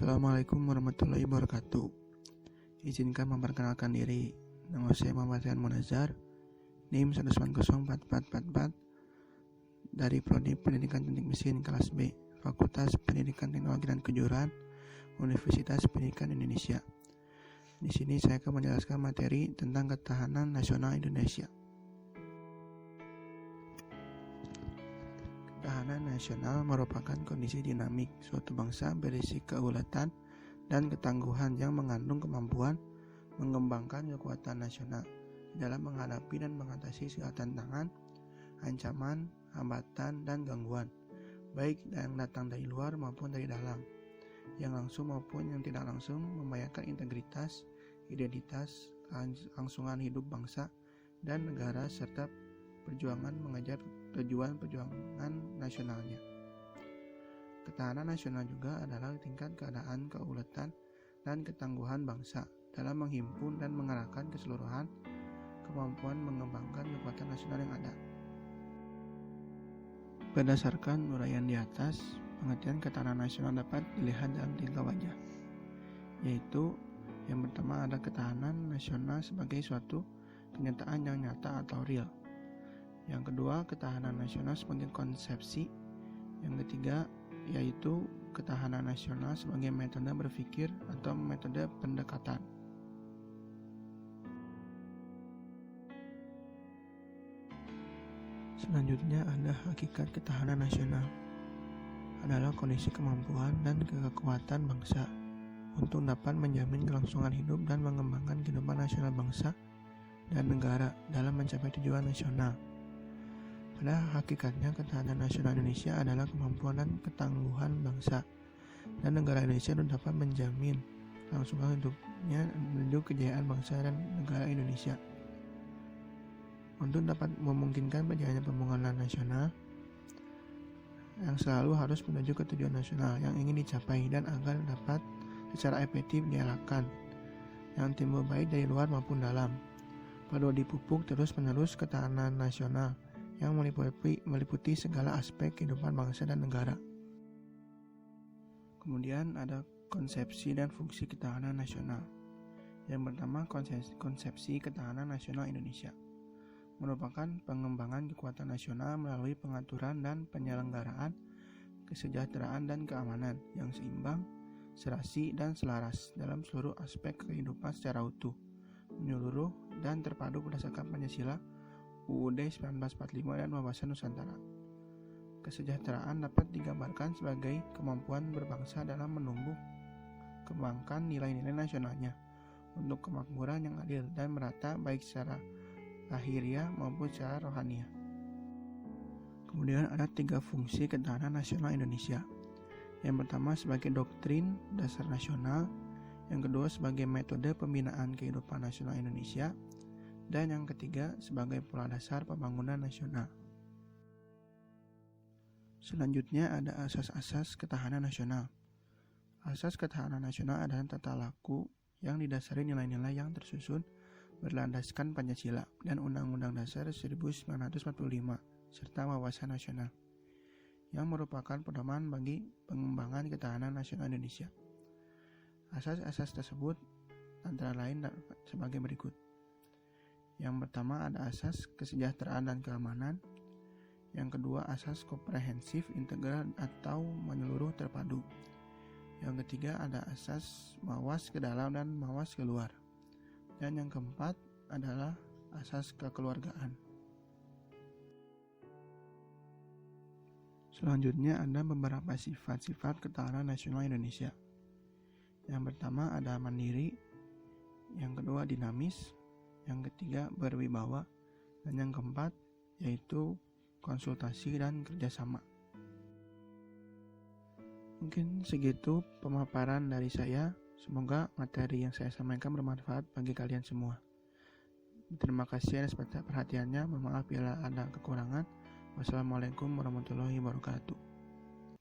Assalamualaikum warahmatullahi wabarakatuh. Izinkan memperkenalkan diri. Nama saya Muhammad Rian Munazar, NIM 1904444 dari Prodi Pendidikan Teknik Mesin kelas B, Fakultas Pendidikan Teknologi dan Kejuruan, Universitas Pendidikan Indonesia. Di sini saya akan menjelaskan materi tentang ketahanan nasional Indonesia. Ketahanan nasional merupakan kondisi dinamik suatu bangsa berisi keulatan dan ketangguhan yang mengandung kemampuan mengembangkan kekuatan nasional dalam menghadapi dan mengatasi segala tantangan, ancaman, hambatan, dan gangguan, baik yang datang dari luar maupun dari dalam, yang langsung maupun yang tidak langsung membahayakan integritas, identitas, kelangsungan hidup bangsa dan negara serta perjuangan mengejar tujuan perjuangan nasionalnya. Ketahanan nasional juga adalah tingkat keadaan keulatan dan ketangguhan bangsa dalam menghimpun dan mengarahkan keseluruhan kemampuan mengembangkan kekuatan nasional yang ada. Berdasarkan uraian di atas, pengertian ketahanan nasional dapat dilihat dalam 3 wajah, yaitu yang pertama ada ketahanan nasional sebagai suatu kenyataan yang nyata atau real. Yang kedua, ketahanan nasional sebagai konsepsi. Yang ketiga, yaitu ketahanan nasional sebagai metode berpikir atau metode pendekatan. Selanjutnya ada hakikat ketahanan nasional. Adalah kondisi kemampuan dan kekuatan bangsa untuk dapat menjamin kelangsungan hidup dan mengembangkan kehidupan nasional bangsa dan negara dalam mencapai tujuan nasional. Pada hakikatnya, ketahanan nasional Indonesia adalah kemampuan dan ketangguhan bangsa dan negara Indonesia untuk dapat menjamin kelangsungan hidupnya menuju kejayaan bangsa dan negara Indonesia. Untuk dapat memungkinkan berjalannya pembangunan nasional yang selalu harus menuju ke tujuan nasional yang ingin dicapai dan agar dapat secara efektif diarahkan yang timbul baik dari luar maupun dalam. Perlu dipupuk terus-menerus ketahanan nasional yang meliputi segala aspek kehidupan bangsa dan negara. Kemudian ada konsepsi dan fungsi ketahanan nasional. Yang pertama, konsepsi ketahanan nasional Indonesia merupakan pengembangan kekuatan nasional melalui pengaturan dan penyelenggaraan kesejahteraan dan keamanan yang seimbang, serasi, dan selaras dalam seluruh aspek kehidupan secara utuh, menyeluruh, dan terpadu berdasarkan Pancasila, UUD 1945 dan Wawasan Nusantara. Kesejahteraan dapat digambarkan sebagai kemampuan berbangsa dalam menumbuh kembangkan nilai-nilai nasionalnya untuk kemakmuran yang adil dan merata baik secara lahiriah maupun secara rohaniah. Kemudian ada 3 fungsi ketahanan nasional Indonesia. Yang pertama sebagai doktrin dasar nasional, yang kedua sebagai metode pembinaan kehidupan nasional Indonesia, dan yang ketiga sebagai pola dasar pembangunan nasional. Selanjutnya ada asas-asas ketahanan nasional. Asas ketahanan nasional adalah tata laku yang didasari nilai-nilai yang tersusun berlandaskan Pancasila dan Undang-Undang Dasar 1945 serta Wawasan Nasional yang merupakan pedoman bagi pengembangan ketahanan nasional Indonesia. Asas-asas tersebut antara lain sebagai berikut. Yang pertama ada asas kesejahteraan dan keamanan. Yang kedua asas komprehensif, integral atau menyeluruh terpadu. Yang ketiga ada asas mawas ke dalam dan mawas keluar. Dan yang keempat adalah asas kekeluargaan. Selanjutnya ada beberapa sifat-sifat ketahanan nasional Indonesia. Yang pertama ada mandiri, yang kedua dinamis, yang ketiga berwibawa, dan yang keempat yaitu konsultasi dan kerjasama. Mungkin segitu pemaparan dari saya. Semoga materi yang saya sampaikan bermanfaat bagi kalian semua. Terima kasih atas perhatiannya. Mohon maaf bila ada kekurangan. Wassalamualaikum warahmatullahi wabarakatuh.